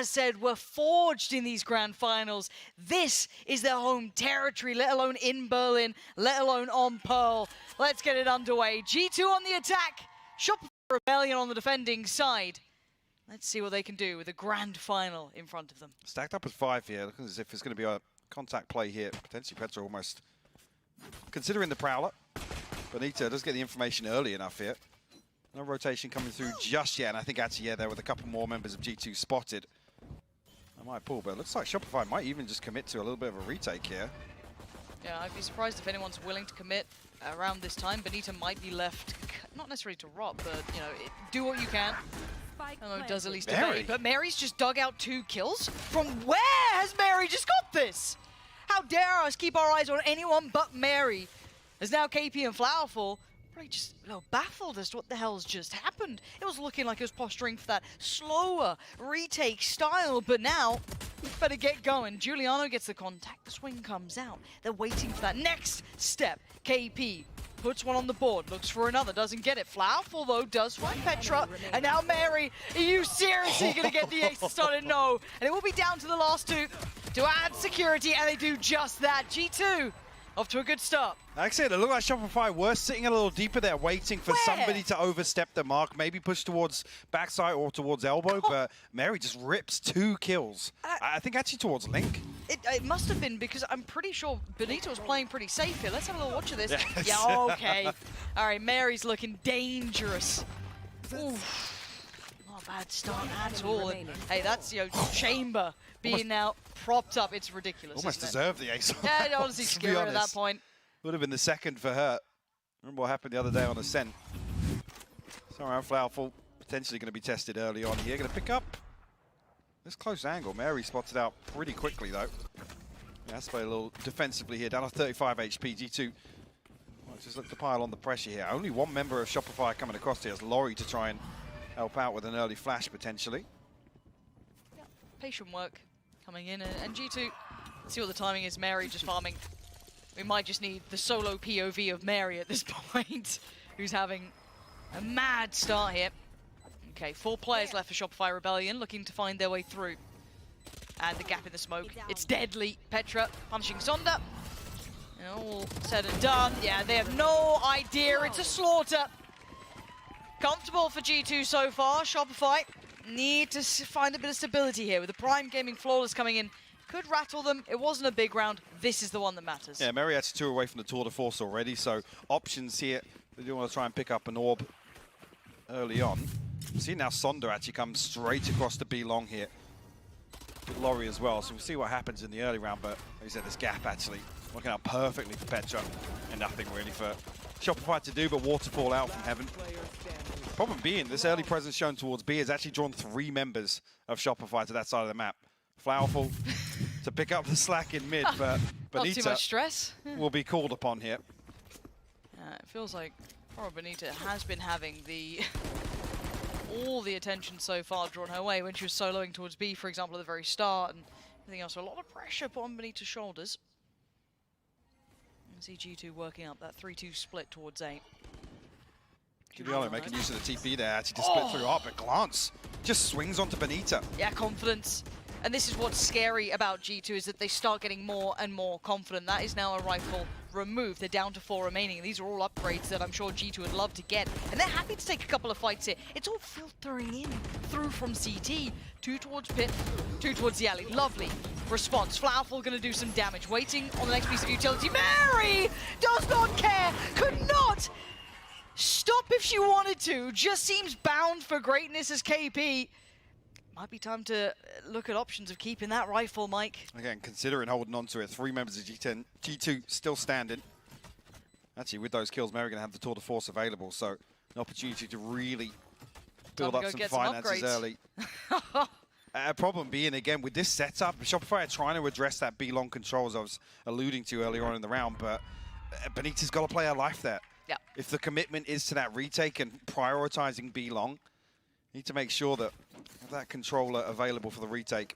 said, were forged in these grand finals. This is their home territory, let alone in Berlin, let alone on Pearl. Let's get it underway. G2 on the attack. Shopify Rebellion on the defending side. Let's see what they can do with a grand final in front of them. Stacked up with 5 here, looking as if it's going to be a contact play here. Potentially Petra almost considering the Prowler. Benita does get the information early enough here. No rotation coming through just yet, and I think actually, yeah, there with a couple more members of G2 spotted. I might pull, but it looks like Shopify might even just commit to a little bit of a retake here. Yeah, I'd be surprised if anyone's willing to commit around this time. Benita might be left, not necessarily to rot, but, you know, do what you can. I know does at least debate, but Mary's just dug out 2 kills. From where has Mary just got this? How dare us keep our eyes on anyone but Mary? As now KP and Flowerful probably just baffled as to what the hell's just happened. It was looking like it was posturing for that slower retake style, but now better get going. Giuliano gets the contact, the swing comes out. They're waiting for that next step. KP puts one on the board, looks for another, doesn't get it. Flowerful, though, does find Petra. And now Mary, are you seriously going to get the ace started? No. And it will be down to the last 2 to add security, and they do just that. G2 off to a good start. Like I said, it looked like Shopify were sitting a little deeper there, waiting for somebody to overstep the mark, maybe push towards backside or towards elbow, but Mary just rips 2 kills. I think actually towards Link. It must have been, because I'm pretty sure Benito was playing pretty safe here. Let's have a little watch of this. Yes. Yeah, okay. All right, Mary's looking dangerous. Oof. Not a bad start at all. And, hey, that's, Chamber being now propped up. It's ridiculous. Almost deserved the ace. Yeah, honestly, scary at that point. Would have been the second for her. Remember what happened the other day on Ascent. So around Flowerful, potentially going to be tested early on here. Going to pick up this close angle. Mary spots it out pretty quickly, though. Yeah, let's play a little defensively here. Down to 35 HP. G2 just look to pile on the pressure here. Only one member of Shopify coming across here as Laurie to try and help out with an early flash, potentially. Yeah, patient work coming in. And G2, let's see what the timing is. Mary just farming. We might just need the solo POV of Mary at this point, who's having a mad start here. Okay, 4 players left for Shopify Rebellion, looking to find their way through. And the gap in the smoke, it's deadly. Petra punishing Sonda. All said and done. Yeah, they have no idea. It's a slaughter. Comfortable for G2 so far. Shopify need to find a bit of stability here with the Prime Gaming Flawless coming in. Could rattle them. It wasn't a big round. This is the one that matters. Yeah, Mary actually 2 away from the Tour de Force already, so options here. They do want to try and pick up an orb early on. See now Sonda actually comes straight across the B long here with Laurie as well, so we'll see what happens in the early round, but like you said, this gap actually working out perfectly for Petra and nothing really for Shopify to do but waterfall out from heaven. Problem being, this early presence shown towards B has actually drawn 3 members of Shopify to that side of the map. Flowerful to pick up the slack in mid, but Benita not too much stress. will be called upon here. It feels like poor Benita has been having all the attention so far drawn her way when she was soloing towards B, for example, at the very start, and everything else. So a lot of pressure put on Benita's shoulders. I see G2 working up that 3-2 split towards A. Giuliano making use of the TP there, actually to split through up, but Glance just swings onto Benita. Yeah, confidence. And this is what's scary about G2, is that they start getting more and more confident. That is now a rifle removed. They're down to 4 remaining. These are all upgrades that I'm sure G2 would love to get. And they're happy to take a couple of fights here. It's all filtering in through from CT. 2 towards pit, 2 towards the alley. Lovely response. Flowerful going to do some damage. Waiting on the next piece of utility. Mary does not care, could not stop if she wanted to. Just seems bound for greatness as KP. Might be time to look at options of keeping that rifle, Mike. Again, considering holding on to it, 3 members of G10, G2 still standing. Actually, with those kills, Mary going to have the Tour de Force available, so an opportunity to really build up some finances early. A problem being, again, with this setup, Shopify are trying to address that B-long control, as I was alluding to earlier on in the round, but Benita's got to play her life there. Yeah. If the commitment is to that retake and prioritizing B-long, need to make sure that that controller available for the retake.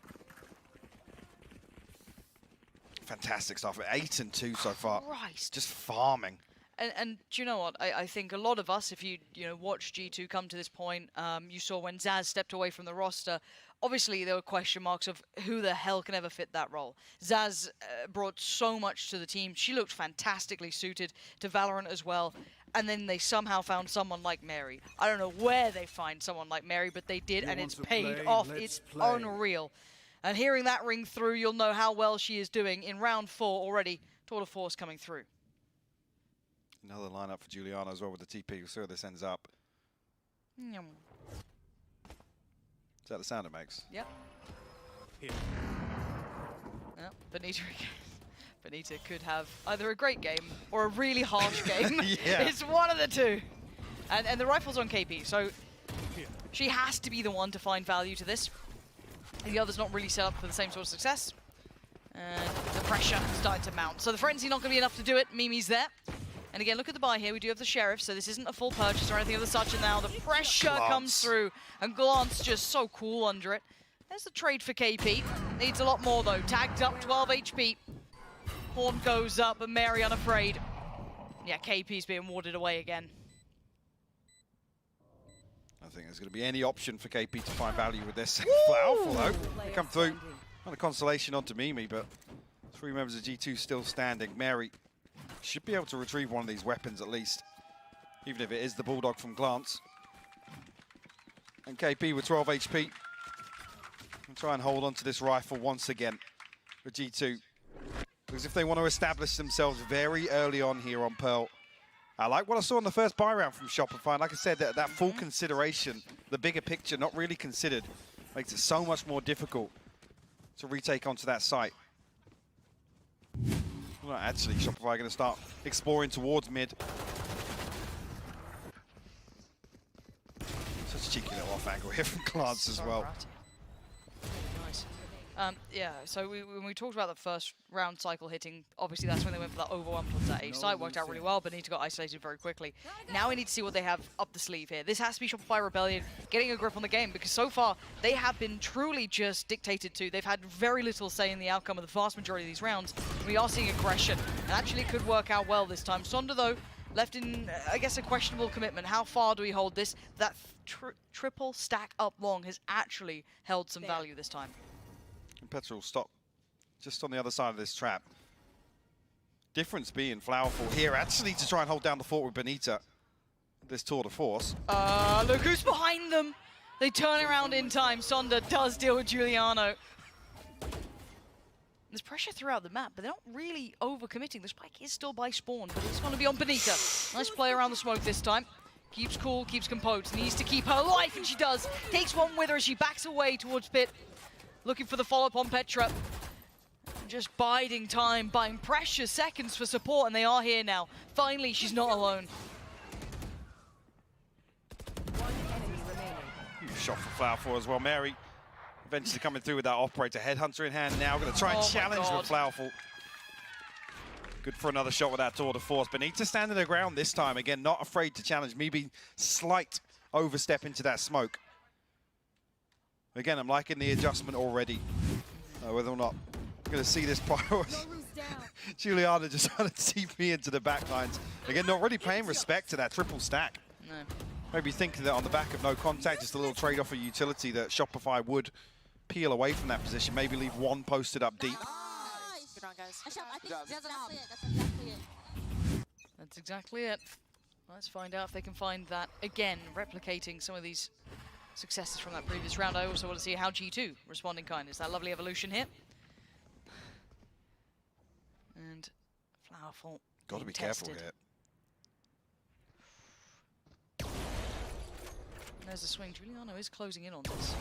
Fantastic stuff. 8 and 2 so far. Christ. Just farming. And do you know what? I think a lot of us, if you watch G2 come to this point, you saw when Zaz stepped away from the roster, obviously there were question marks of who the hell can ever fit that role. Zaz brought so much to the team. She looked fantastically suited to Valorant as well. And then they somehow found someone like Mary. I don't know where they find someone like Mary, but they did, and it's paid off. It's unreal. And hearing that ring through, you'll know how well she is doing in round 4 already. Tour de Force coming through. Another lineup for Juliana as well with the TP. We'll see where this ends up. Yum. Is that the sound it makes? Yep. Yeah, Benita could have either a great game or a really harsh game. Yeah. It's one of the two. And the rifle's on KP, so she has to be the one to find value to this. The other's not really set up for the same sort of success. And the pressure starting to mount. So the frenzy not going to be enough to do it. Mimi's there. And again, look at the buy here. We do have the Sheriff, so this isn't a full purchase or anything of the such. And now the pressure comes through. And Glance just so cool under it. There's the trade for KP. Needs a lot more, though. Tagged up, 12 HP. Horn goes up, but Mary unafraid. Yeah, KP's being warded away again. I don't think there's going to be any option for KP to find value with this. Powerful, though. They come through. Not a consolation onto Mimi, but 3 members of G2 still standing. Mary should be able to retrieve one of these weapons at least, even if it is the Bulldog from Glance. And KP with 12 HP. And try and hold on to this rifle once again for G2. Because if they want to establish themselves very early on here on Pearl, I like what I saw in the first buy round from Shopify. And like I said, that full consideration, the bigger picture not really considered, makes it so much more difficult to retake onto that site. Well, actually, Shopify going to start exploring towards mid. Such a cheeky little off angle here from Glance as well. Nice. Yeah, so when we talked about the first round cycle hitting, obviously that's when they went for that overwhelm towards that A site. Worked out really well, but Benita got isolated very quickly. Now we need to see what they have up the sleeve here. This has to be Shopify Rebellion getting a grip on the game, because so far they have been truly just dictated to. They've had very little say in the outcome of the vast majority of these rounds. We are seeing aggression, and actually it could work out well this time. Sonda, though, left in, I guess, a questionable commitment. How far do we hold this? That triple stack up long has actually held some value this time. And Petrol stop just on the other side of this trap. Difference being Flowerful here actually to try and hold down the fort with Benita. This tour de force. Look who's behind them. They turn around in time. Sonda does deal with Giuliano. There's pressure throughout the map, but they're not really overcommitting. The spike is still by spawn, but it's going to be on Benita. Nice play around the smoke this time. Keeps cool, keeps composed. Needs to keep her life, and she does. Takes one with her as she backs away towards pit. Looking for the follow-up on Petra. Just biding time, buying precious seconds for support, and they are here now. Finally, she's not alone. Huge shot for Flowerful as well. Mary eventually coming through with that operator. Headhunter in hand now. Going to try and challenge with Flowerful. Good for another shot with that tour de force. Benita standing their ground this time. Again, not afraid to challenge. Maybe slight overstep into that smoke. Again, I'm liking the adjustment already. Whether or not I'm going to see this pyro. Juliana just trying to TP into the backlines. Again, not really paying respect to that triple stack. No. Maybe thinking that on the back of no contact, just a little trade-off of utility that Shopify would peel away from that position. Maybe leave one posted up deep. Good round, guys. I think that's exactly it. That's exactly it. That's exactly it. Let's find out if they can find that again, replicating some of these successes from that previous round. I also want to see how G2 responding kind. Is that lovely evolution here? And Flowerful. Got to be careful here. And there's a swing. Giuliano is closing in on this.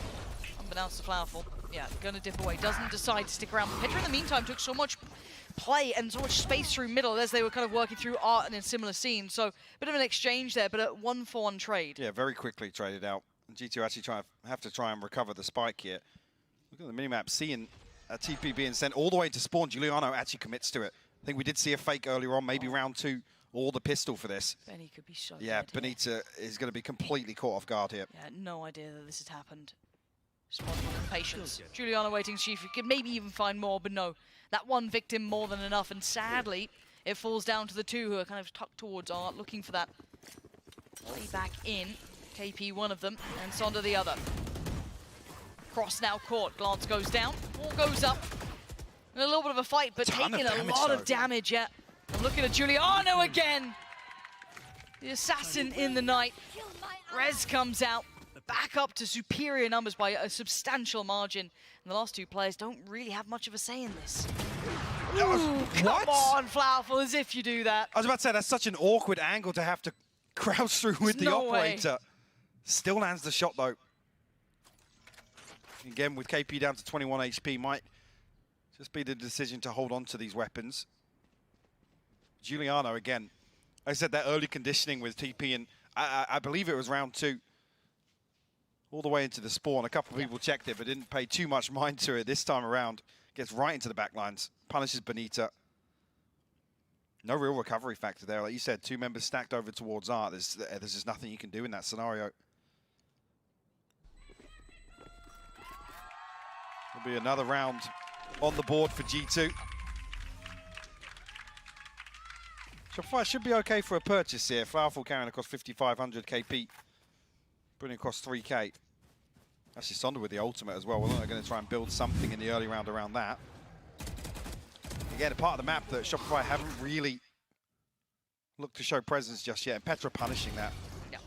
Unbeknownst to Flowerful. Yeah, going to dip away. Doesn't decide to stick around. Petra, in the meantime, took so much play and so much space through middle as they were kind of working through art and in similar scenes. So a bit of an exchange there, but a 1-for-1 trade. Yeah, very quickly traded out. G2 actually have to try and recover the spike here. Look at the minimap, seeing a TP being sent all the way to spawn. Giuliano actually commits to it. I think we did see a fake earlier on, maybe round 2, or the pistol for this. Benny could be so Yeah, Benita is going to be completely caught off guard here. Yeah, no idea that this has happened. Spotting on patience. Giuliano waiting to see if he could maybe even find more, but no. That one victim more than enough, and sadly, It falls down to the two who are kind of tucked towards Art, looking for that play back in. KP one of them, and Sonder the other. Cross now caught. Glance goes down. Wall goes up. And a little bit of a fight, but taking a lot of damage, yeah. I'm looking at Giuliano again. The assassin in the night. Rez comes out. Back up to superior numbers by a substantial margin. And the last two players don't really have much of a say in this. Ooh, come on, Flowerful, as if you do that. I was about to say, that's such an awkward angle to have to crouch through with the operator. Still lands the shot, though. Again, with KP down to 21 HP, might just be the decision to hold on to these weapons. Giuliano, again, I said that early conditioning with TP, and I believe it was round 2. All the way into the spawn. A couple of people checked it, but didn't pay too much mind to it this time around. Gets right into the back lines. Punishes Benita. No real recovery factor there. Like you said, 2 members stacked over towards Art. There's just nothing you can do in that scenario. There'll be another round on the board for G2. Shopify should be okay for a purchase here. Flowerful carrying across 5,500 KP. Bringing across 3K. Actually, Sonder with the ultimate as well. We're not going to try and build something in the early round around that. Again, a part of the map that Shopify haven't really looked to show presence just yet. And Petra punishing that. Yeah.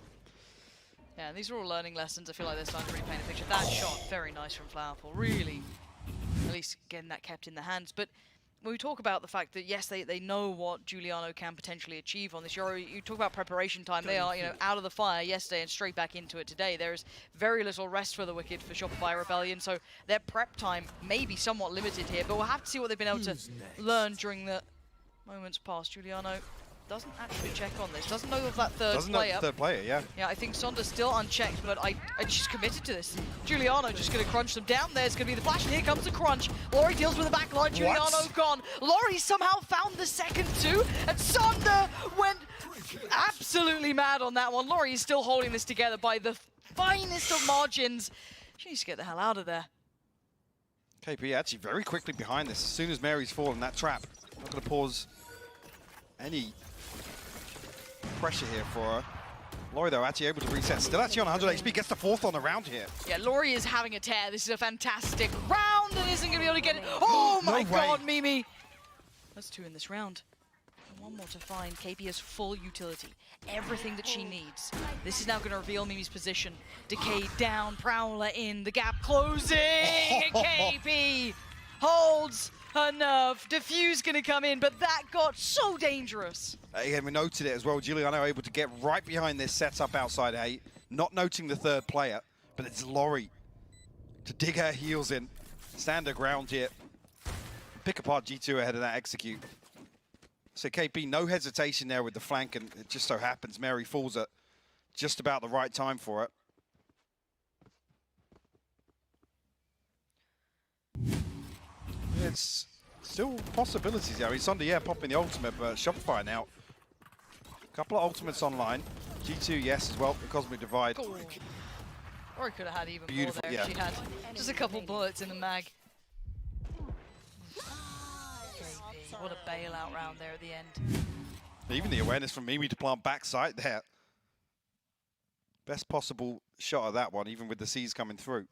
Yeah, these are all learning lessons. I feel like they're starting to really paint a picture. That shot, very nice from Flowerful. Really, at least getting that kept in the hands. But when we talk about the fact that, yes, they know what Giuliano can potentially achieve on this Euro, you talk about preparation time. They are, out of the fire yesterday and straight back into it today. There's very little rest for the Wicked for Shopify Rebellion, so their prep time may be somewhat limited here, but we'll have to see what they've been able to learn during the moments past. Giuliano doesn't actually check on this. Doesn't know of that third player. Know the third player, yeah. Yeah, I think Sonder's still unchecked, but she's committed to this. Giuliano just going to crunch them down. There's going to be the flash, and here comes the crunch. Laurie deals with the back line. Giuliano gone. Laurie somehow found the second two, and Sonder went absolutely mad on that one. Laurie is still holding this together by the finest of margins. She needs to get the hell out of there. KP actually very quickly behind this. As soon as Mary's fallen, that trap. Not going to pause any pressure here for her. Laurie, though, actually able to reset. Still actually on 100 HP. Gets the 4th on the round here. Yeah, Laurie is having a tear. This is a fantastic round and isn't going to be able to get it. Oh, my God, Mimi. That's 2 in this round. And 1 more to find. KP has full utility. Everything that she needs. This is now going to reveal Mimi's position. Decay down, Prowler in, the gap closing. KP holds her nerve. Diffuse going to come in, but that got so dangerous. Again, we noted it as well. Giuliano able to get right behind this setup outside A, not noting the third player, but it's Laurie to dig her heels in, stand her ground here, pick apart G2 ahead of that execute. So KP, no hesitation there with the flank, and it just so happens Mary falls at just about the right time for it. It's still possibilities here. I mean, Sonder, yeah, popping the ultimate, but Shopify now. A couple of ultimates online. G2, yes, as well. The Cosmic Divide. Cool. Or it could have had even Beautiful, more there if she had just a couple bullets in the mag. What a bailout round there at the end. Even the awareness from Mimi to plant backside there. Best possible shot of that one, even with the C's coming through.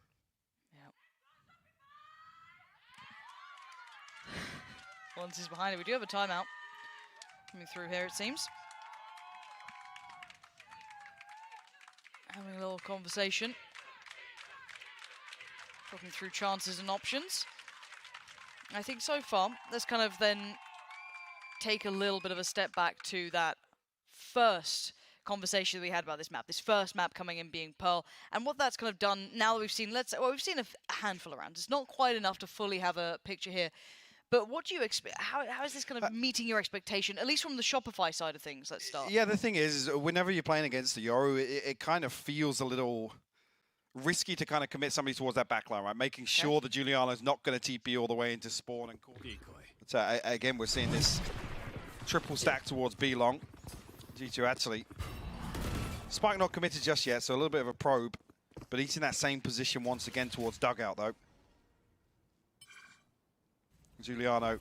Once he's behind it, we do have a timeout coming through here, it seems. Having a little conversation. Talking through chances and options. I think so far, let's kind of then take a little bit of a step back to that first conversation that we had about this map. This first map coming in being Pearl, and what that's kind of done now that we've seen, we've seen a handful of rounds. It's not quite enough to fully have a picture here. But what do you expect? How is this kind of meeting your expectation, at least from the Shopify side of things? Let's start. Yeah, the thing is whenever you're playing against the Yoru, it kind of feels a little risky to kind of commit somebody towards that backline, right? Making sure that Giuliano's not going to TP all the way into spawn and call. But again, we're seeing this triple stack towards B long. G2 actually. Spike not committed just yet, so a little bit of a probe. But he's in that same position once again towards dugout, though. Giuliano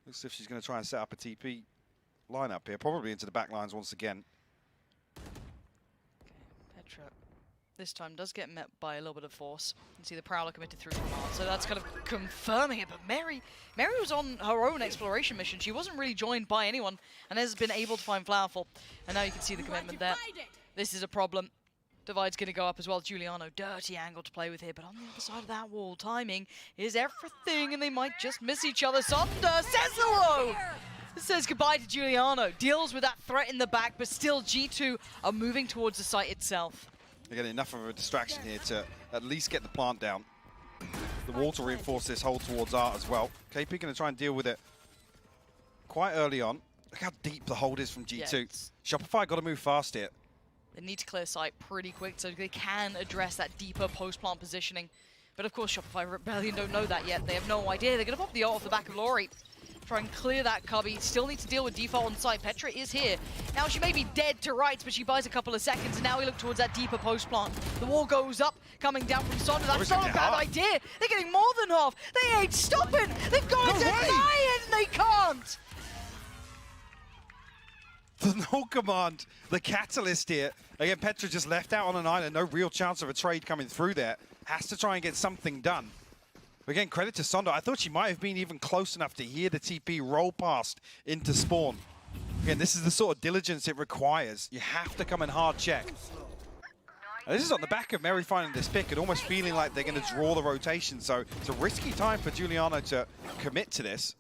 Looks as if she's going to try and set up a TP lineup here, probably into the back lines once again. Petra this time does get met by a little bit of force. You can see the Prowler committed through from Art, so that's kind of confirming it. But Mary was on her own exploration mission. She wasn't really joined by anyone and has been able to find Flowerful. And now you can see the commitment there. This is a problem. Divide's going to go up as well. Giuliano, dirty angle to play with here, but on the other side of that wall, timing is everything, and they might just miss each other. Sonda says hello! Says goodbye to Giuliano. Deals with that threat in the back, but still G2 are moving towards the site itself. Again, enough of a distraction here to at least get the plant down. The wall to reinforce this hold towards Art as well. KP going to try and deal with it quite early on. Look how deep the hold is from G2. Yeah, Shopify got to move fast here. They need to clear sight pretty quick so they can address that deeper post-plant positioning. But of course, Shopify Rebellion don't know that yet. They have no idea. They're going to pop the ult off the back of Laurie. Try and clear that cubby. Still need to deal with default on site. Petra is here. Now she may be dead to rights, but she buys a couple of seconds. And now we look towards that deeper post-plant. The wall goes up, coming down from Sonda. That's not a bad idea. They're getting more than half. They ain't stopping. They've got to deny it, and they can't. The no command, the catalyst here. Again, Petra just left out on an island. No real chance of a trade coming through there. Has to try and get something done. Again, credit to Sonda. I thought she might have been even close enough to hear the TP roll past into spawn. Again, this is the sort of diligence it requires. You have to come in hard check. And this is on the back of Mary finding this pick and almost feeling like they're going to draw the rotation. So it's a risky time for Giuliano to commit to this.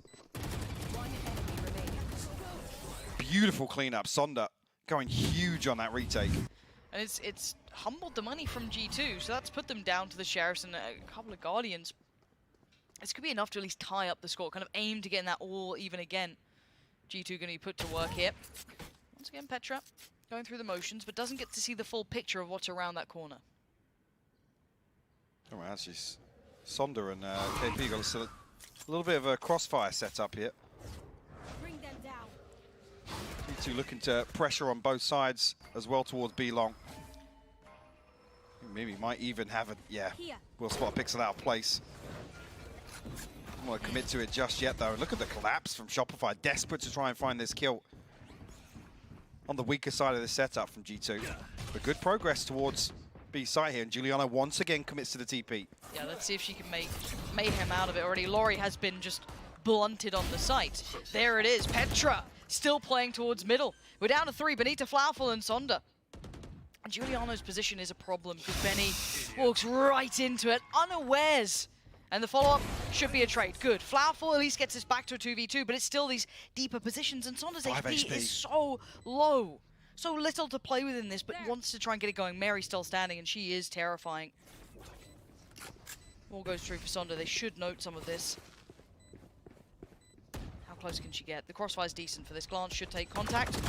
Beautiful cleanup. Sonda going huge on that retake. And it's humbled the money from G2, so that's put them down to the Sheriffs and a couple of Guardians. This could be enough to at least tie up the score, kind of aim to getting that all even again. G2 going to be put to work here. Once again, Petra going through the motions, but doesn't get to see the full picture of what's around that corner. Oh, well, actually, Sonda and KP got a little bit of a crossfire set up here. Bring them down. G2 looking to pressure on both sides as well towards B long. Maybe might even have a, Will spot pixel out of place. Don't want to commit to it just yet though. Look at the collapse from Shopify, desperate to try and find this kill on the weaker side of the setup from G2. But good progress towards B site here, and Giuliano once again commits to the TP. Yeah, let's see if she can make mayhem out of it already. Laurie has been just blunted on the site. There it is, Petra still playing towards middle. We're down to 3, Benita, Flowerful and Sonda. And Giuliano's position is a problem because Benny walks right into it, unawares. And the follow-up should be a trade. Good. Flowerful at least gets us back to a 2v2, but it's still these deeper positions. And Sonda's HP is so low. So little to play with in this, but wants to try and get it going. Mary's still standing, and she is terrifying. All goes through for Sonda. They should note some of this. How close can she get? The crossfire's decent for this. Glance should take contact.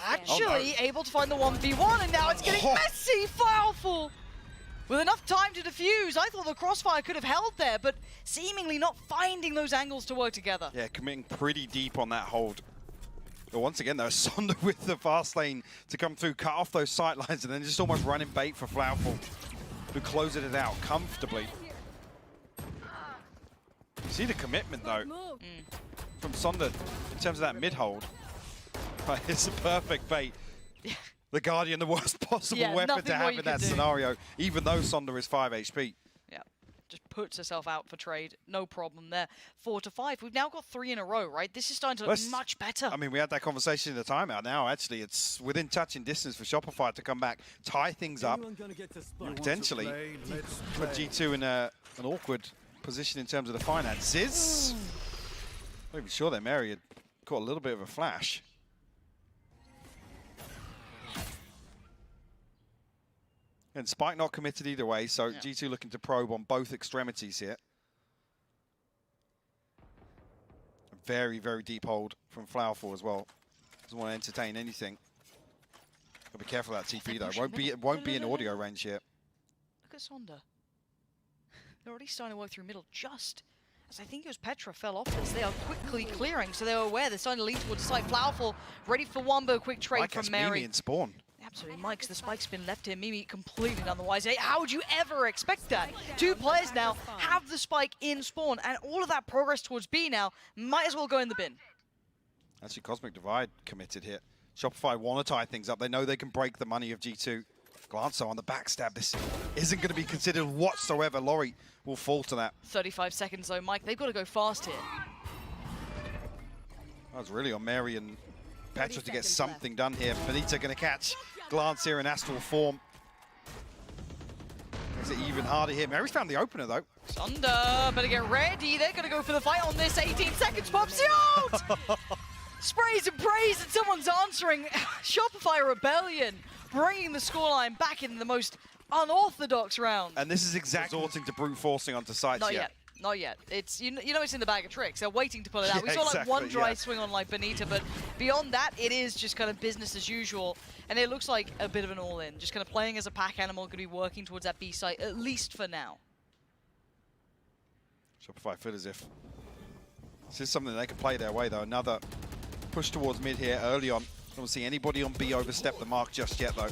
Actually able to find the 1v1, and now it's getting messy. Flowerful! With enough time to defuse, I thought the crossfire could have held there, but seemingly not finding those angles to work together. Yeah, committing pretty deep on that hold. But once again, though, Sonda with the fast lane to come through, cut off those sight lines, and then just almost running bait for Flowerful, who closes it out comfortably. You see the commitment, though, from Sonda in terms of that mid-hold. It's a perfect bait. The Guardian, the worst possible weapon to have in that scenario, even though Sonda is 5 HP. Yeah, just puts herself out for trade. No problem there. 4 to 5. We've now got 3 in a row, right? This is starting to look much better. I mean, we had that conversation in the timeout. Now, actually, it's within touching distance for Shopify to come back, tie things up, potentially put G2 in an awkward position in terms of the finances. Not even sure that Mary had caught a little bit of a flash. And Spike not committed either way, so G2 looking to probe on both extremities here. A very, very deep hold from Flowerful as well. Doesn't want to entertain anything. Gotta be careful of that TP though. Won't be in audio range here. Look at Sonda. They're already starting to work through middle just as I think it was Petra fell off this. They are quickly clearing, so they're aware they're starting to lead towards the site. Flowerful ready for one, but a quick trade from Mary. In spawn. Absolutely, Mike's the spike's been left here. Mimi completely none the wiser. How would you ever expect that? Two players now have the spike in spawn, and all of that progress towards B now might as well go in the bin. Actually, Cosmic Divide committed here. Shopify want to tie things up. They know they can break the money of G2. Glancer on the backstab. This isn't going to be considered whatsoever. Laurie will fall to that. 35 seconds though, Mike. They've got to go fast here. That was really on Mary and Petra to get something done here. Benita going to catch Glance here in astral form. Makes it even harder here. Mary's found the opener though. Sunder, better get ready. They're going to go for the fight on this. 18 seconds, pops out! Sprays and prays, and someone's answering. Shopify Rebellion bringing the scoreline back in the most unorthodox round. And this is exactly resorting to brute forcing onto sites. Not yet. Not yet. It's you know it's in the bag of tricks. They're waiting to pull it out. We saw like exactly, one dry swing on like Benita, but beyond that, it is just kind of business as usual. And it looks like a bit of an all-in. Just kind of playing as a pack animal, going to be working towards that B site, at least for now. Shopify feel as if this is something they can play their way though. Another push towards mid here early on. Don't see anybody on B overstep the mark just yet though.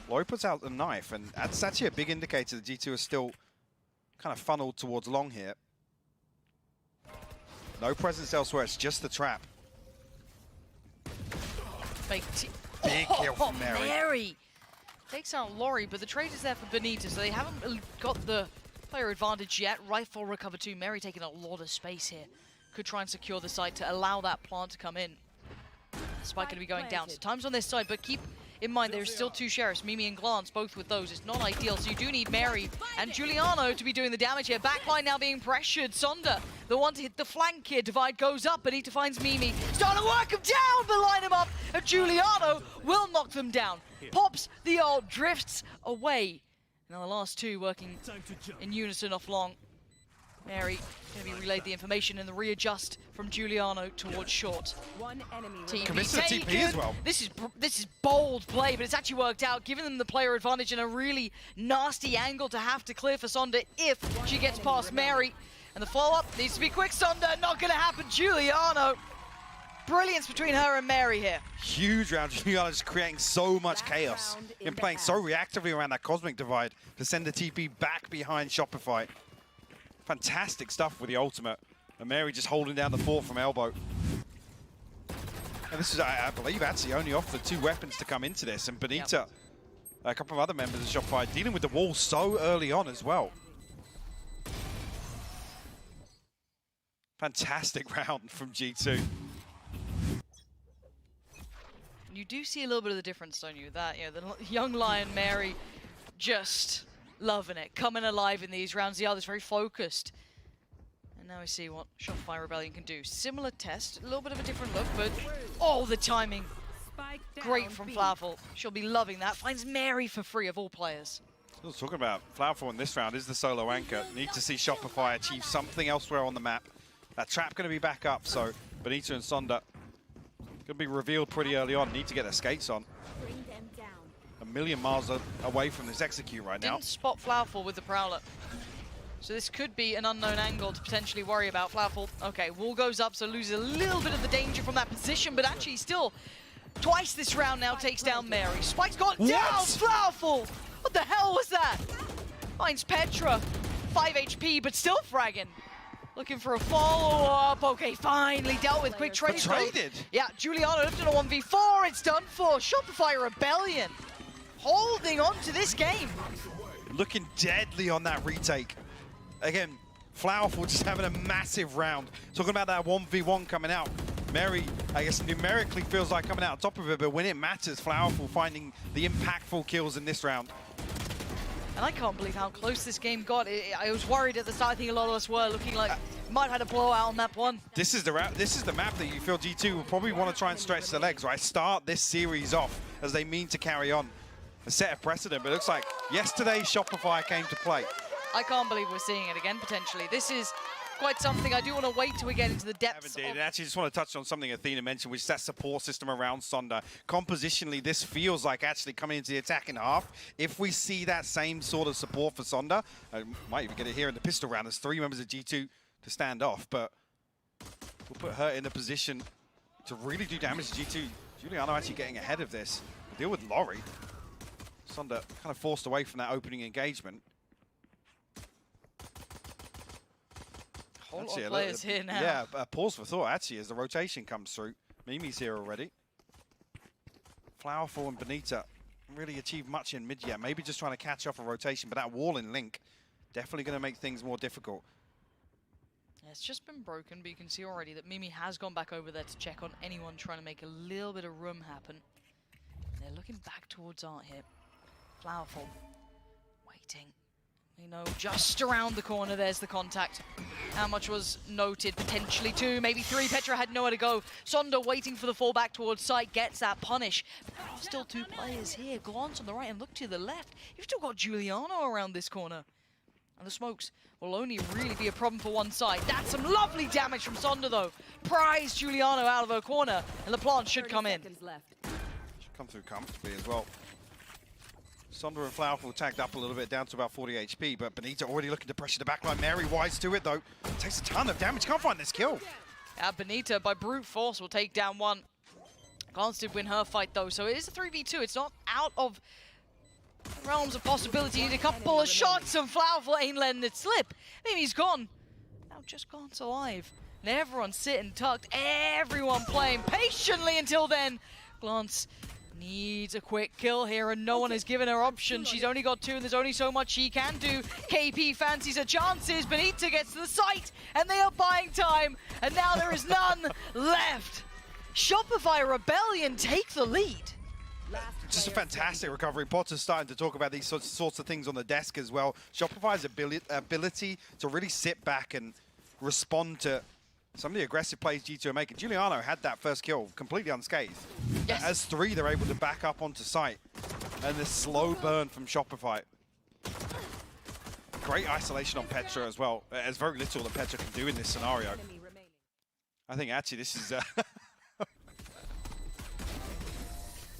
Loy puts out the knife, and that's actually a big indicator that G2 is still kind of funneled towards long here. No presence elsewhere, it's just the trap. Big kill from Mary. Mary takes out Laurie, but the trade is there for Benita, so they haven't really got the player advantage yet. Rifle recover 2. Mary taking a lot of space here. Could try and secure the site to allow that plant to come in. Spike going to be going down. So time's on this side, but keep in mind there's still 2 Sheriffs, Mimi and Glance, both with those. It's not ideal, so you do need Mary and Giuliano to be doing the damage here. Backline now being pressured. Sonda, the one to hit the flank here. Divide goes up, Benita finds Mimi. Starting to work him down, but line him up, and Giuliano will knock them down. Pops the ult, drifts away. Now the last 2 working in unison off long. Mary going to be relayed the information and the readjust from Giuliano towards short. One enemy Commits to TP as well. This is bold play, but it's actually worked out, giving them the player advantage and a really nasty angle to have to clear for Sonda if she gets past Mary. And the follow-up needs to be quick. Sonda, not going to happen. Giuliano. Brilliance between her and Mary here. Huge round. Giuliano just creating so much chaos. Been playing so reactively around that Cosmic Divide to send the TP back behind Shopify. Fantastic stuff with the ultimate. And Mary just holding down the fort from elbow. And this is, I believe, actually only off the 2 weapons to come into this. And Benita, a couple of other members of Shopify, dealing with the wall so early on as well. Fantastic round from G2. You do see a little bit of the difference, don't you? That, you know, the young Lion Mary just loving it, coming alive in these rounds. The others very focused. And now we see what Shopify Rebellion can do. Similar test, a little bit of a different look, but oh, the timing. Great from Flowerful. She'll be loving that. Finds Mary for free of all players. I was talking about Flowerful in this round is the solo anchor. Need to see Shopify achieve something elsewhere on the map. That trap going to be back up, so Benita and Sonda going to be revealed pretty early on. Need to get their skates on. A million miles away from this execute right now. Didn't spot Flowerful with the Prowler. So this could be an unknown angle to potentially worry about. Flowerful, okay, wall goes up, so loses a little bit of the danger from that position, but actually still, twice this round now takes down Mary. Spike's got down, Flowerful! What the hell was that? Finds Petra, 5 HP, but still fragging. Looking for a follow-up. Okay, finally dealt with. Quick trade. Traded? Yeah, Giuliano lifted a 1v4. It's done for. Shopify Rebellion holding on to this game. Looking deadly on that retake. Again, Flowerful just having a massive round. Talking about that 1v1 coming out. Mary, I guess, numerically feels like coming out on top of it, but when it matters, Flowerful finding the impactful kills in this round. And I can't believe how close this game got. I was worried at the start. I think a lot of us were looking like might have had a blowout on map 1. This is the map that you feel G2 will probably want to try and stretch the legs, right? Start this series off as they mean to carry on. A set of precedent, but it looks like yesterday Shopify came to play. I can't believe we're seeing it again, potentially. This is quite something. I do want to wait till we get into the depths. And actually just want to touch on something Athena mentioned, which is that support system around Sonda. Compositionally, this feels like actually coming into the attacking half. If we see that same sort of support for Sonda, I might even get it here in the pistol round. There's 3 members of G2 to stand off, but we'll put her in a position to really do damage to G2. Giuliano actually getting ahead of this. deal with Laurie. Sonder kind of forced away from that opening engagement. Whole lot of players here now. Yeah, pause for thought actually as the rotation comes through. Mimi's here already. Flowerful and Benita really achieved much in mid yet. Maybe just trying to catch off a rotation, but that wall in Link definitely going to make things more difficult. Yeah, it's just been broken, but you can see already that Mimi has gone back over there to check on anyone trying to make a little bit of room happen. They're looking back towards Art here. Flowerful, waiting. You know, just around the corner, there's the contact. How much was noted? Potentially 2, maybe 3. Petra had nowhere to go. Sonder waiting for the fall back towards site, gets that punish. But there are still 2 players here. Glance on the right and look to the left. You've still got Giuliano around this corner. And the smokes will only really be a problem for one side. That's some lovely damage from Sonder, though. Prize Giuliano out of her corner, and LaPlante should come in. Should come through comfortably as well. Sonder and Flowerful tagged up a little bit, down to about 40 HP, but Benita already looking to pressure the backline. Mary wise to it, though. Takes a ton of damage. Can't find this kill. Benita, by brute force, will take down 1. Glance did win her fight, though, so it is a 3v2. It's not out of realms of possibility. Need a couple of shots, and Flowerful ain't letting it slip. Mimi's gone. Now just Glance alive. And everyone's sitting tucked. Everyone playing patiently until then. Glance needs a quick kill here, and no one has given her options. She's only got 2, and there's only so much she can do. KP fancies her chances. Benita gets to the site, and they are buying time, and now there is none left. Shopify Rebellion take the lead. Just a fantastic recovery. Potter's starting to talk about these sorts of things on the desk as well. Shopify's ability to really sit back and respond to some of the aggressive plays G2 are making. Giuliano had that first kill completely unscathed. Yes. As 3, they're able to back up onto site. And this slow burn from Shopify. Great isolation on Petra as well. There's very little that Petra can do in this scenario. I think actually this is...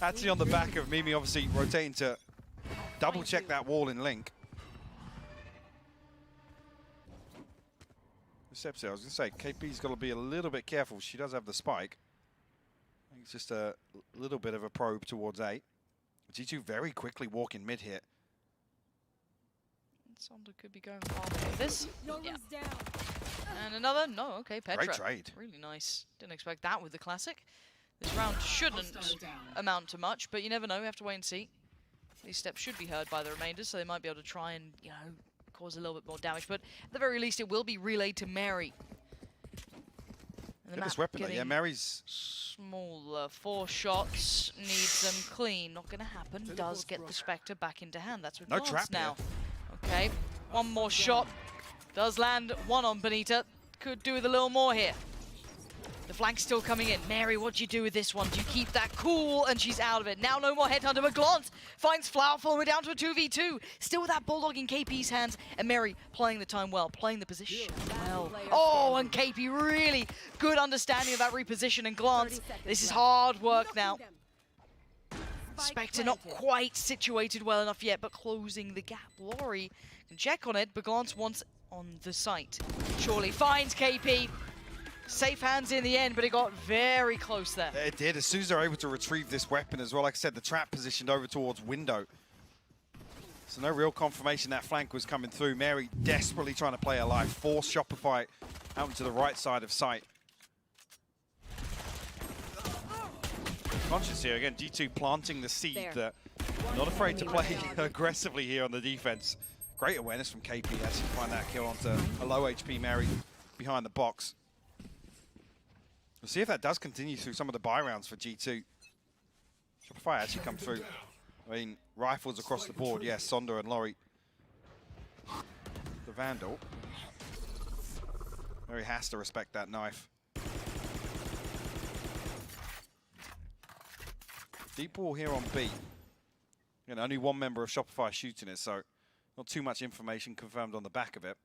actually on the back of Mimi obviously rotating to double check that wall in Link. Sepsi, I was going to say, KP's got to be a little bit careful. She does have the spike. I think it's just a little bit of a probe towards A. G2 very quickly walking mid here. Sonder could be going far with this. Yeah. And another, no, okay, Petra. Great trade. Really nice. Didn't expect that with the classic. This round shouldn't amount to much, but you never know. We have to wait and see. These steps should be heard by the remainder, so they might be able to try and, you know, cause a little bit more damage. But at the very least, it will be relayed to Mary. Look at this weapon, yeah, Mary's... Smaller. 4 shots, needs them clean. Not going to happen. Does get the Spectre back into hand. That's with no Glance trap now. Here. Okay, 1 more shot. Does land 1 on Benita. Could do with a little more here. The flank's still coming in. Mary, what do you do with this one? Do you keep that cool? And she's out of it. Now no more Headhunter, but Glance finds Flowerful, and we're down to a 2v2. Still with that Bulldog in KP's hands, and Mary playing the time well, playing the position well. Oh, and KP really good understanding of that reposition, and Glance. This is hard work now. Spectre not quite situated well enough yet, but closing the gap. Laurie can check on it, but Glance wants on the site. Surely finds KP. Safe hands in the end, but it got very close there. It did. As soon as they're able to retrieve this weapon as well, like I said, the trap positioned over towards window. So no real confirmation that flank was coming through. Mary desperately trying to play her life, force Shopify out into the right side of site. Conscious here again, G2 planting the seed that not afraid to play aggressively here on the defense. Great awareness from KP actually to find that kill onto a low HP Mary behind the box. We'll see if that does continue through some of the buy rounds for G2. Shopify actually come through. I mean, rifles across the board. Yes, Sonder and Laurie. The Vandal. Mary has to respect that knife. Deep wall here on B. You know, only 1 member of Shopify shooting it, so not too much information confirmed on the back of it.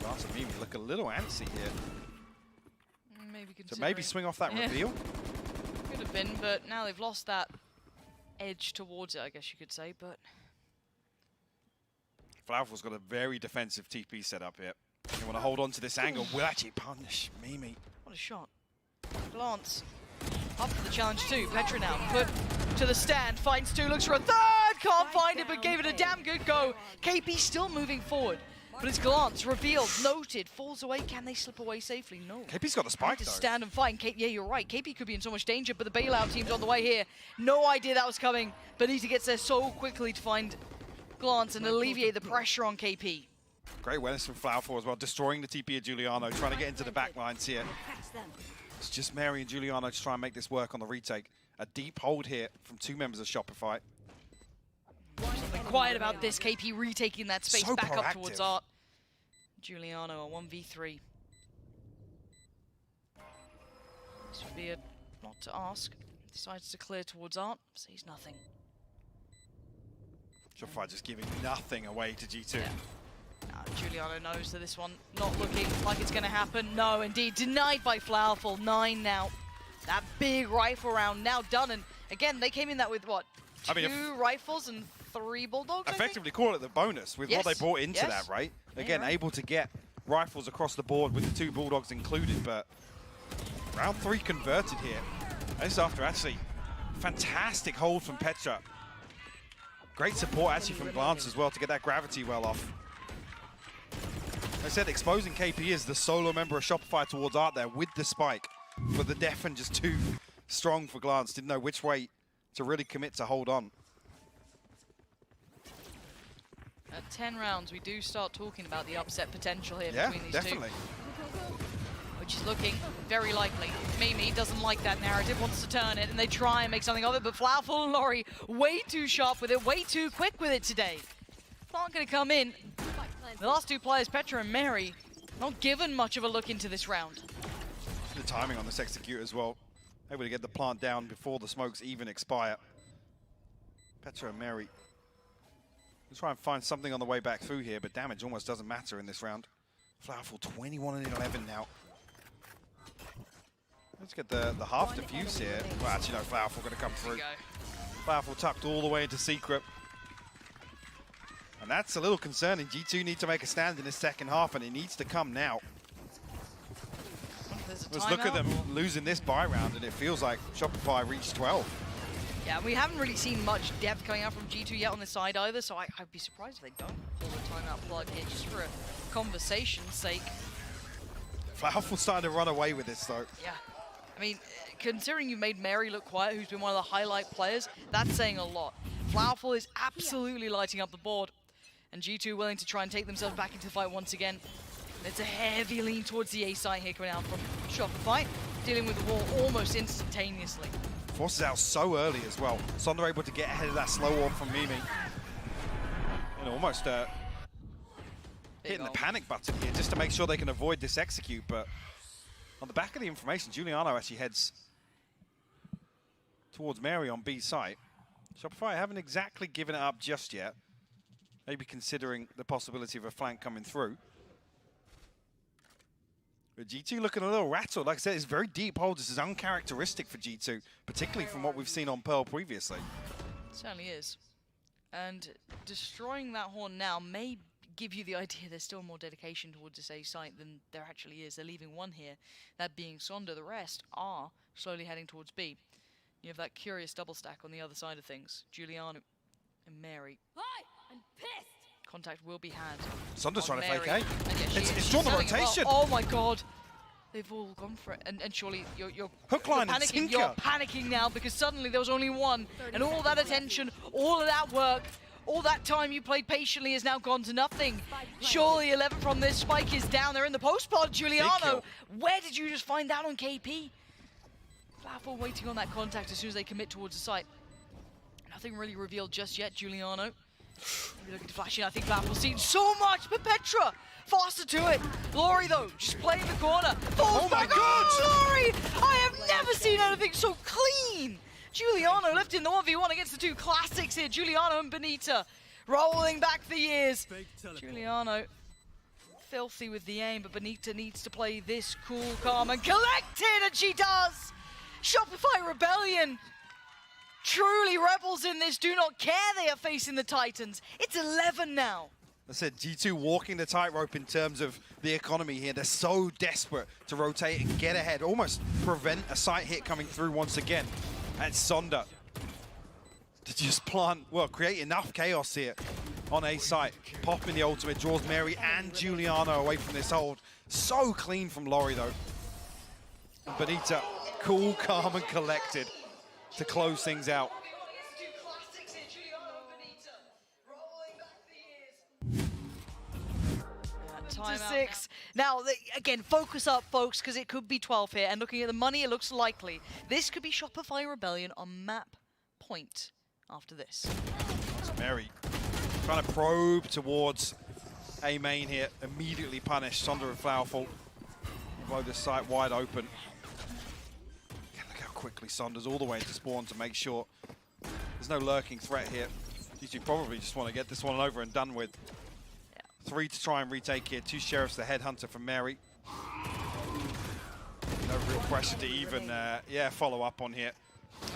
Lance and Mimi look a little antsy here. So maybe swing off that reveal? Could have been, but now they've lost that edge towards it, I guess you could say, but... Flowerful's got a very defensive TP set up here. You want to hold on to this angle. Will actually punish Mimi. What a shot. Glance. Up for the challenge too. Petra now put to the stand, finds two, looks for a third, can't find it, but gave it a damn good go. KP still moving forward, but his glance revealed, noted, falls away. Can they slip away safely? No. KP's got the spike to though. Stand and fight. Yeah, you're right. KP could be in so much danger, but the bailout team's on the way here. No idea that was coming. Benita gets there so quickly to find glance and alleviate the pressure on KP. Great awareness from Flowerful as well, destroying the TP of Giuliano, trying to get into the back lines here. It's just Mary and Giuliano to try and make this work on the retake. A deep hold here from two members of Shopify. Something quiet about this. KP retaking that space So back proactive. up towards Art. Giuliano, a 1v3. This would be a lot to ask. Decides to clear towards Art, sees nothing. Shopify just giving nothing away to G2. Yeah. Giuliano knows that this one not looking like it's going to happen. No, indeed. Denied by Flowerful. 9 now. That big rifle round now done. And again, they came in that with what? Two rifles and 3 bulldogs, Effectively call it the bonus with what they brought into that, right? Again, able to get rifles across the board with the 2 bulldogs included, but round 3 converted here. This after actually fantastic hold from Petra. Great support actually from Glance as well to get that gravity well off. Like I said, exposing KP as the solo member of Shopify towards Art there with the spike. But the Defen just too strong for Glance. Didn't know which way to really commit to hold on. At 10 rounds, we do start talking about the upset potential here between these definitely. two. Which is looking very likely. Mimi doesn't like that narrative, wants to turn it, and they try and make something of it, but Flowerful and Laurie way too sharp with it, way too quick with it today. Not going to come in. The last 2 players, Petra and Mary, not given much of a look into this round. The timing on this execute as well. Able to get the plant down before the smokes even expire. Petra and Mary will try and find something on the way back through here, but damage almost doesn't matter in this round. Flowerful 21 and 11 now. Let's get the half defuse here. Well, actually, no, Flowerful going to come through. Flowerful tucked all the way into secret. And that's a little concerning. G2 need to make a stand in the second half, and it needs to come now. Let's look at them losing this buy round, and it feels like Shopify reached 12. Yeah, we haven't really seen much depth coming out from G2 yet on this side either, so I'd be surprised if they don't pull the timeout plug here just for a conversation's sake. Flowerful starting to run away with this, though. Yeah. I mean, considering you made Mary look quiet, who's been one of the highlight players, that's saying a lot. Flowerful is absolutely lighting up the board, and G2 willing to try and take themselves back into the fight once again. It's a heavy lean towards the A side here coming out from Shopify, dealing with the wall almost instantaneously. Forces out so early as well. Sonder able to get ahead of that slow orb from Mimi. And almost hitting the panic button here just to make sure they can avoid this execute, but on the back of the information, Giuliano actually heads towards Mary on B site. Shopify haven't exactly given it up just yet. Maybe considering the possibility of a flank coming through. But G2 looking a little rattled. Like I said, it's very deep hold. This is uncharacteristic for G2, particularly from what we've seen on Pearl previously. It certainly is. And destroying that horn now may give you the idea there's still more dedication towards this A site than there actually is. They're leaving one here, that being Sonder. The rest are slowly heading towards B. You have that curious double stack on the other side of things. Giuliano and Mary. Hi, I'm pissed. Contact will be had. Sonder's trying Mary. to fake A. Yeah, It's drawn the rotation. Well. Oh my god. They've all gone for it. And surely you're hook, line, panicking. and sinker. You're panicking now because suddenly there was only one. And all that attention, all of that work, all that time you played patiently is now gone to nothing. Surely 11 from this. Spike is down there in the post pod. Giuliano, where did you just find that on KP? Flowerful waiting on that contact as soon as they commit towards the site. Nothing really revealed just yet, Giuliano. Maybe looking to flash in. I think Flowerful's seen so much, but Petra faster to it. Laurie, though, just playing the corner. Falls back. Oh, Laurie! I have never seen anything so clean. Giuliano left in the 1v1 against the 2 classics here. Giuliano and Benita rolling back the years. Giuliano filthy with the aim, but Benita needs to play this cool, calm, and collected, and she does. Shopify Rebellion. Truly rebels in this do not care they are facing the Titans. It's 11 now. I said G2 walking the tightrope in terms of the economy here. They're so desperate to rotate and get ahead, almost prevent a site hit coming through once again. And Sonder to just plant, well, create enough chaos here on A site. Popping the ultimate, draws Mary and Giuliano away from this hold. So clean from Laurie though. And Benita, cool, calm and collected to close things out. To 6. Now, again, focus up, folks, because it could be 12 here. And looking at the money, it looks likely. This could be Shopify Rebellion on map point after this. So Mary trying to probe towards A main here. Immediately punished. Sonder and Flowerful blow this site wide open. Again, look how quickly Sonder's all the way into spawn to make sure there's no lurking threat here. You probably just want to get this one over and done with. 3 to try and retake here. 2 Sheriffs, the headhunter from Mary. No real pressure to even, follow up on here.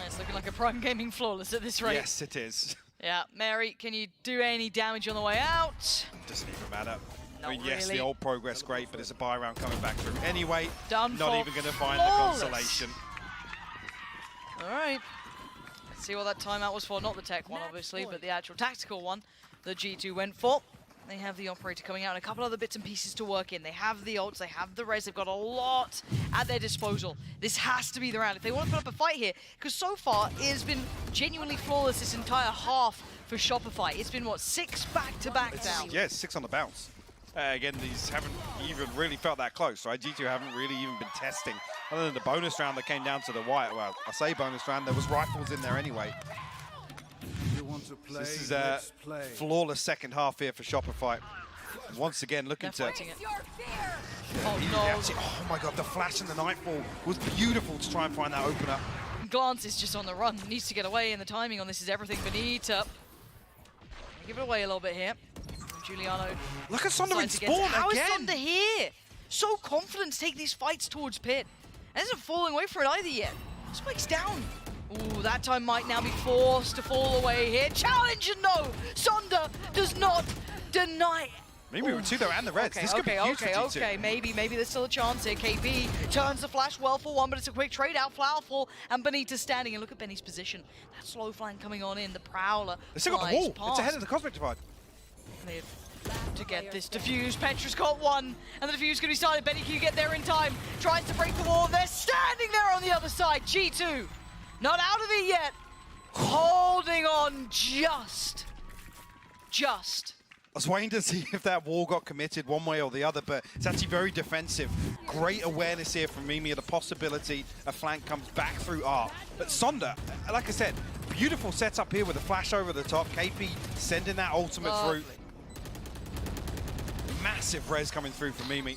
It's looking like a Prime Gaming flawless at this rate. Yes, it is. Yeah, Mary, can you do any damage on the way out? Doesn't even matter. Not I mean, yes, really. the old progress great, but it's a buy round coming back through. Anyway, Done not for even going to find flawless. the consolation. All right. Let's see what that timeout was for. Not the tech one, obviously, but the actual tactical one that G2 went for. They have the operator coming out and a couple other bits and pieces to work in. They have the ults, they have the res, they've got a lot at their disposal. This has to be the round if they want to put up a fight here, because so far it has been genuinely flawless this entire half for Shopify. It's been, what, 6 back-to-back now? Yeah, 6 on the bounce. Again, these haven't even really felt that close, right? G2 haven't really even been testing. Other than the bonus round that came down to the wire. Well, I say bonus round, there was rifles in there anyway. To play, This is a flawless second half here for Shopify. Once again, looking to... Oh, no. Oh my god, the flash and the nightfall was beautiful to try and find that opener. Glance is just on the run, needs to get away, and the timing on this is everything. Benita. Give it away a little bit here. Juliano. Look at Sonder in spawn again. How is Sonder here? So confident to take these fights towards pit. And isn't falling away from it either yet. Spike's down. Ooh, that time might now be forced to fall away here. Challenge and no! Sonder does not deny. Maybe with Tudo and the Reds. This could be huge for G2. Okay, maybe there's still a chance here. KB turns the flash well for one, but it's a quick trade out. Flowerful and Benita standing, and look at Benny's position. That slow flank coming on in, the Prowler. They still got the wall. It's ahead of the Cosmic Divide. To get this defuse. Petra's got one, and the defuse can be started. Benny, can you get there in time? Tries to break the wall. They're standing there on the other side. G2, not out of it yet. Holding on just. I was waiting to see if that wall got committed one way or the other, but it's actually very defensive. Great awareness here from Mimi of the possibility a flank comes back through R. But Sonder, like I said, beautiful setup here with a flash over the top. KP sending that ultimate through. Massive res coming through from Mimi.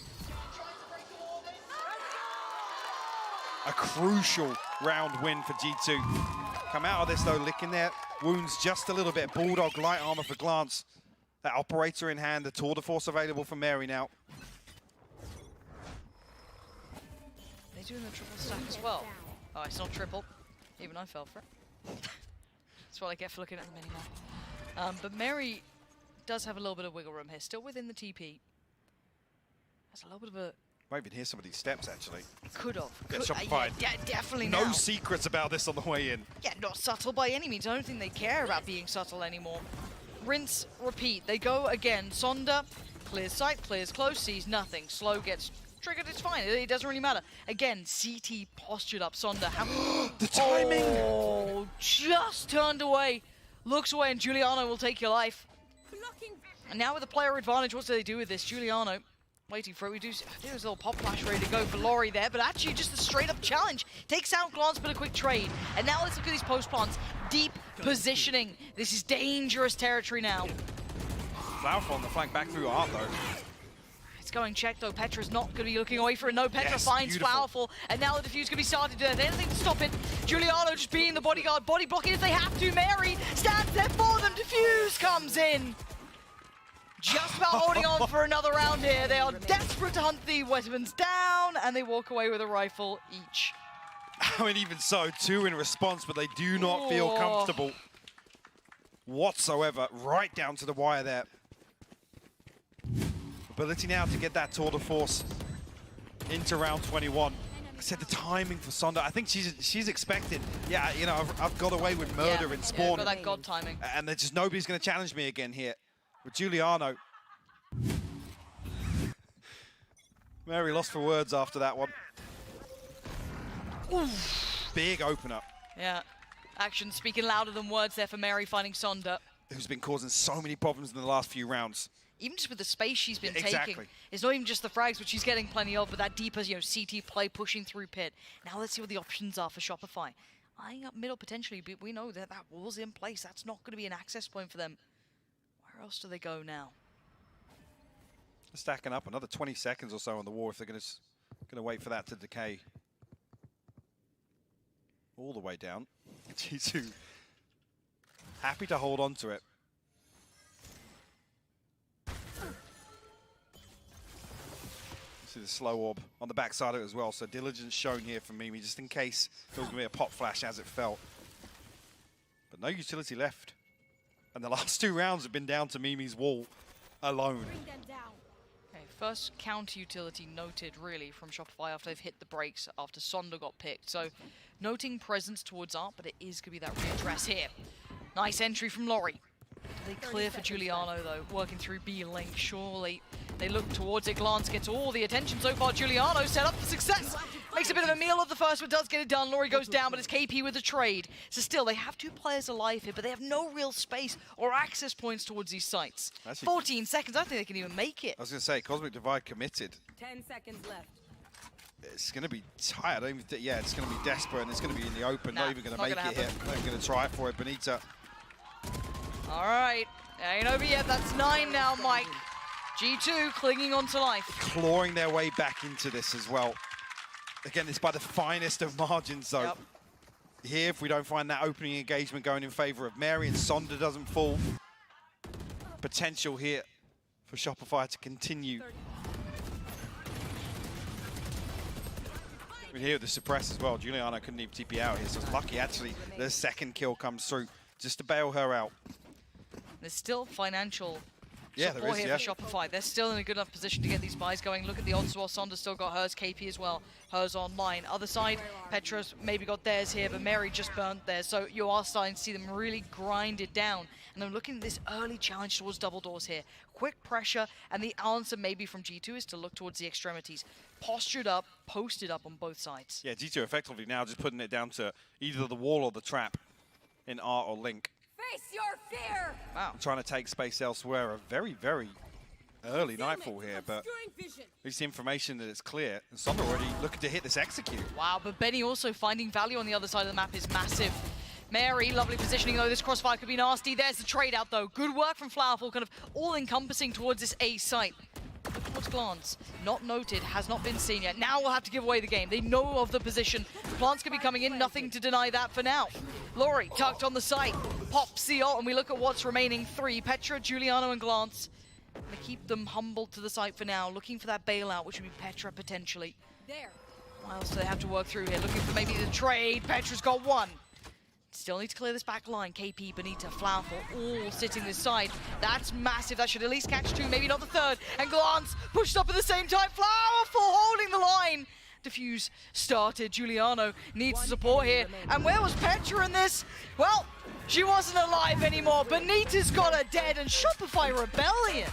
A crucial round win for G2. Come out of this though, licking their wounds just a little bit. Bulldog, light armor for Glance. That operator in hand, the tour de force available for Mary now. They're doing the triple stack as well. Oh, it's not triple. Even I fell for it. That's what I get for looking at the minimap. But Mary does have a little bit of wiggle room here, still within the TP. That's a little bit of a... Might even hear some of these steps, actually. Could have. Yeah, Shopify. Yeah, definitely No now. secrets about this on the way in. Yeah, not subtle by any means. I don't think they care about being subtle anymore. Rinse, repeat. They go again. Sonder clears sight, clears close, sees nothing. Slow gets triggered, it's fine. It doesn't really matter. Again, CT postured up. Sonder. The timing! Oh, just turned away. Looks away, and Giuliano will take your life. And now with the player advantage, what do they do with this? Giuliano waiting for it. We do there's a little pop flash ready to go for Laurie there, but actually just a straight up challenge. Takes out Glance, but a quick trade. And now let's look at these post plants. Deep positioning. This is dangerous territory now. Flowerful on the flank back through Art though. It's going check though. Petra's not going to be looking away for it. No, Petra finds Flowerful, and now the defuse can be started. There's anything to stop it. Giuliano just being the bodyguard, body blocking if they have to. Mary stands there for them. Defuse comes in. Just about holding on for another round here. They are desperate to hunt the weapons down, and they walk away with a rifle each. I mean, even so, 2 in response, but they do not feel comfortable whatsoever. Right down to the wire there. ability now to get that tour de force into round 21. I said the timing for Sonda, I think she's expected. Yeah, you know, I've got away with murder in Spawn. Yeah, got that god timing. And there's just nobody's going to challenge me again here. With Giuliano. Mary lost for words after that one. Oof. Big opener. Yeah, action speaking louder than words there for Mary finding Sonda. Who's been causing so many problems in the last few rounds. Even just with the space she's been Exactly. taking. It's not even just the frags, which she's getting plenty of, but that deeper, you know, CT play pushing through pit. Now let's see what the options are for Shopify. Eyeing up middle potentially, but we know that that wall's in place. That's not going to be an access point for them. Where else do they go now? Stacking up another 20 seconds or so on the wall if they're going to wait for that to decay. All the way down. G2 happy to hold on to it. See the slow orb on the backside of it as well. So diligence shown here from Mimi, just in case there was going to be a pop flash as it felt. But no utility left. And the last 2 rounds have been down to Mimi's wall alone. Okay, first counter utility noted really from Shopify after they've hit the brakes after Sonda got picked. So noting presence towards Art, but it is going to be that readdress here. Nice entry from Laurie. They clear for Giuliano though, working through B-Link, surely. They look towards it, Glance gets all the attention so far. Giuliano set up for success. Makes a bit of a meal of the first, but does get it done. Laurie goes down, but it's KP with the trade. So still, they have 2 players alive here, but they have no real space or access points towards these sites. 14 seconds, I think they can even make it. I was going to say, Cosmic Divide committed. 10 seconds left. It's going to be tight. Yeah, it's going to be desperate, and it's going to be in the open. Nah, not even going to not make gonna it here. Not even going to try for it. Benita. All right, ain't over yet. That's 9 now, Mike. G2 clinging on to life. Clawing their way back into this as well. Again, it's by the finest of margins, though. Yep. Here, if we don't find that opening engagement going in favor of Mary and Sonda doesn't fall, potential here for Shopify to continue. I mean, here with the suppress as well. Giuliano couldn't even TP out here, so it's lucky actually the second kill comes through just to bail her out. There's still financial there support is, here for Shopify. They're still in a good enough position to get these buys going. Look at the odds as well. Sonda's still got hers, KP as well. Hers online. Other side, Petra's maybe got theirs here, but Mary just burnt theirs. So you are starting to see them really grind it down. And I'm looking at this early challenge towards double doors here. Quick pressure, and the answer maybe from G2 is to look towards the extremities. Postured up, posted up on both sides. Yeah, G2 effectively now just putting it down to either the wall or the trap in Art or Link. Face your fear! Wow. Trying to take space elsewhere. A very, very early nightfall here, but at least the information that it's clear. And Sonda already looking to hit this execute. Wow, but Benny also finding value on the other side of the map is massive. Mary, lovely positioning though. This crossfire could be nasty. There's the trade out though. Good work from Flowerful, kind of all-encompassing towards this A site. Look towards Glance. Not noted, has not been seen yet. Now we'll have to give away the game. They know of the position. Glance could be coming in, nothing to deny that for now. Laurie tucked on the site. Pops the ult, and we look at what's remaining. 3, Petra, Giuliano, and Glance. They keep them humbled to the site for now, looking for that bailout, which would be Petra potentially. There. What else do they have to work through here? Looking for maybe the trade. Petra's got 1. Still need to clear this back line. KP, Benita, Flowerful, all sitting this side. That's massive. That should at least catch 2, maybe not the 3rd. And Glance pushed up at the same time. Flowerful holding the line. Diffuse started. Giuliano needs support here. And where was Petra in this? Well, she wasn't alive anymore. Benita's got her dead, and Shopify Rebellion.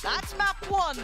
That's map 1.